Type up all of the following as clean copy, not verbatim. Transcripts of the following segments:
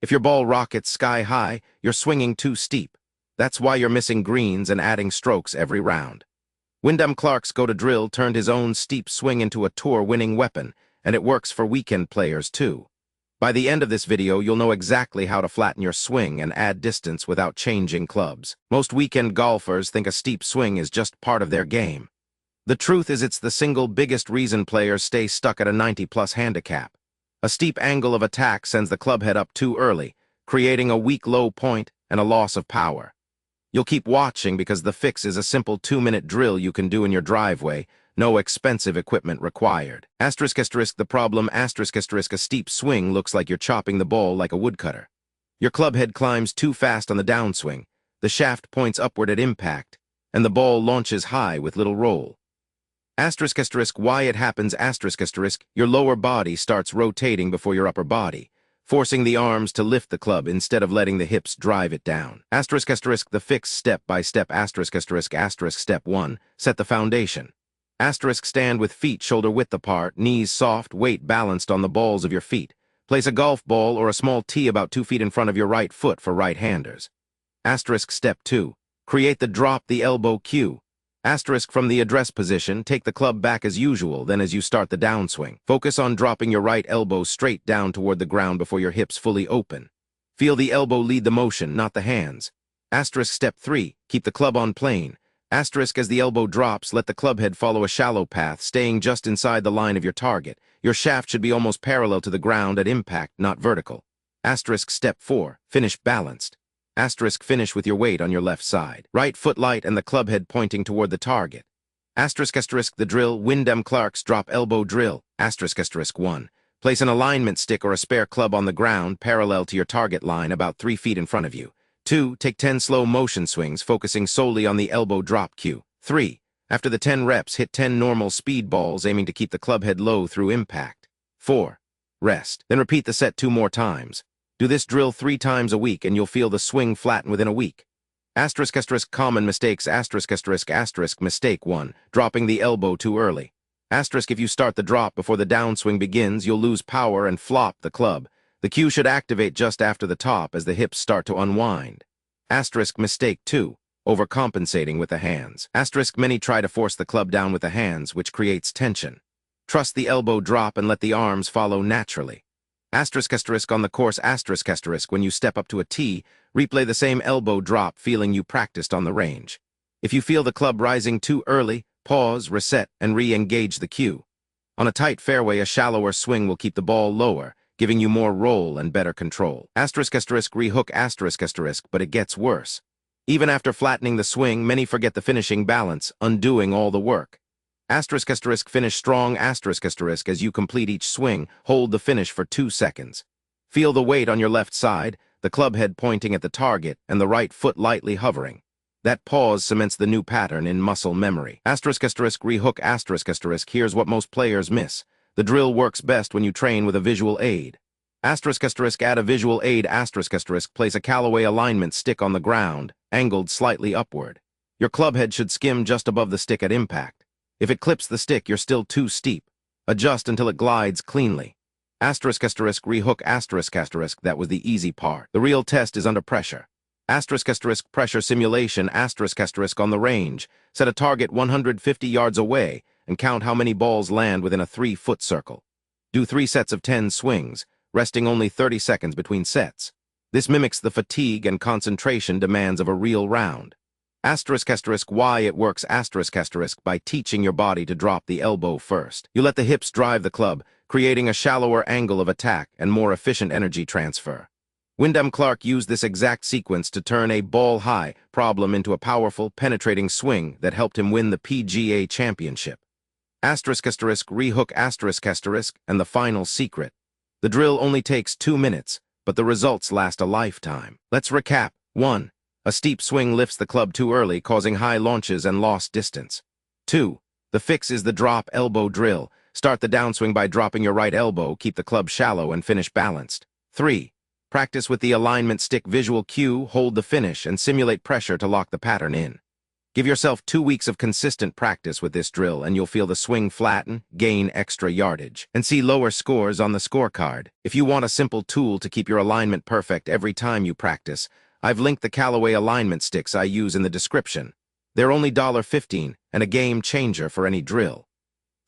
If your ball rockets sky high, you're swinging too steep. That's why you're missing greens and adding strokes every round. Wyndham Clark's go-to-drill turned his own steep swing into a tour-winning weapon, and it works for weekend players too. By the end of this video, you'll know exactly how to flatten your swing and add distance without changing clubs. Most weekend golfers think a steep swing is just part of their game. The truth is it's the single biggest reason players stay stuck at a 90-plus handicap. A steep angle of attack sends the club head up too early, creating a weak low point and a loss of power. You'll keep watching because the fix is a simple 2-minute drill you can do in your driveway, no expensive equipment required. The problem, a steep swing looks like you're chopping the ball like a woodcutter. Your club head climbs too fast on the downswing, the shaft points upward at impact, and the ball launches high with little roll. Why it happens, your lower body starts rotating before your upper body, forcing the arms to lift the club instead of letting the hips drive it down. The fix step by step, step 1, set the foundation. Stand with feet shoulder width apart, knees soft, weight balanced on the balls of your feet. Place a golf ball or a small tee about 2 feet in front of your right foot for right-handers. Step 2, create the drop the elbow cue. From the address position, take the club back as usual, then as you start the downswing. Focus on dropping your right elbow straight down toward the ground before your hips fully open. Feel the elbow lead the motion, not the hands. Step 3, keep the club on plane. As the elbow drops, let the club head follow a shallow path, staying just inside the line of your target. Your shaft should be almost parallel to the ground at impact, not vertical. Step 4, finish balanced. Finish with your weight on your left side. Right foot light and the club head pointing toward the target. The drill, Wyndham Clark's drop elbow drill. 1. Place an alignment stick or a spare club on the ground parallel to your target line about 3 feet in front of you. 2. Take 10 slow motion swings, focusing solely on the elbow drop cue. 3. After the 10 reps, hit 10 normal speed balls, aiming to keep the club head low through impact. 4. Rest. Then repeat the set 2 more times. Do this drill 3 times a week and you'll feel the swing flatten within a week. Common mistakes, mistake 1, dropping the elbow too early. If you start the drop before the downswing begins, you'll lose power and flop the club. The cue should activate just after the top as the hips start to unwind. Mistake 2, overcompensating with the hands. Many try to force the club down with the hands, which creates tension. Trust the elbow drop and let the arms follow naturally. On the course, when you step up to a tee, replay the same elbow drop feeling you practiced on the range. If you feel the club rising too early, pause, reset, and re-engage the cue. On a tight fairway, a shallower swing will keep the ball lower, giving you more roll and better control. Rehook, but it gets worse. Even after flattening the swing, many forget the finishing balance, undoing all the work. Finish strong, as you complete each swing, hold the finish for 2 seconds. Feel the weight on your left side, the club head pointing at the target, and the right foot lightly hovering. That pause cements the new pattern in muscle memory. Rehook, here's what most players miss. The drill works best when you train with a visual aid. Add a visual aid, place a Callaway alignment stick on the ground, angled slightly upward. Your club head should skim just above the stick at impact. If it clips the stick, you're still too steep. Adjust until it glides cleanly. Rehook, that was the easy part. The real test is under pressure. Pressure simulation, on the range. Set a target 150 yards away and count how many balls land within a 3-foot circle. Do 3 sets of 10 swings, resting only 30 seconds between sets. This mimics the fatigue and concentration demands of a real round. Why it works, by teaching your body to drop the elbow first. You let the hips drive the club, creating a shallower angle of attack and more efficient energy transfer. Wyndham Clark used this exact sequence to turn a ball-high problem into a powerful, penetrating swing that helped him win the PGA Championship. Rehook, and the final secret. The drill only takes 2 minutes, but the results last a lifetime. Let's recap. 1. A steep swing lifts the club too early, causing high launches and lost distance. 2. The fix is the drop elbow drill. Start the downswing by dropping your right elbow, keep the club shallow, and finish balanced. 3. Practice with the alignment stick visual cue, hold the finish, and simulate pressure to lock the pattern in. Give yourself 2 weeks of consistent practice with this drill and you'll feel the swing flatten, gain extra yardage, and see lower scores on the scorecard. If you want a simple tool to keep your alignment perfect every time you practice, I've linked the Callaway alignment sticks I use in the description. They're only $15 and a game changer for any drill.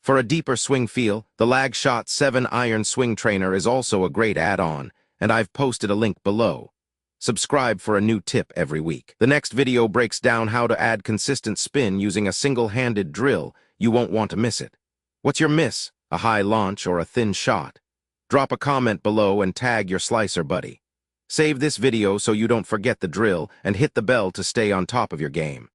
For a deeper swing feel, the Lag Shot 7-iron swing trainer is also a great add-on, and I've posted a link below. Subscribe for a new tip every week. The next video breaks down how to add consistent spin using a single-handed drill. You won't want to miss it. What's your miss? A high launch or a thin shot? Drop a comment below and tag your slicer buddy. Save this video so you don't forget the drill and hit the bell to stay on top of your game.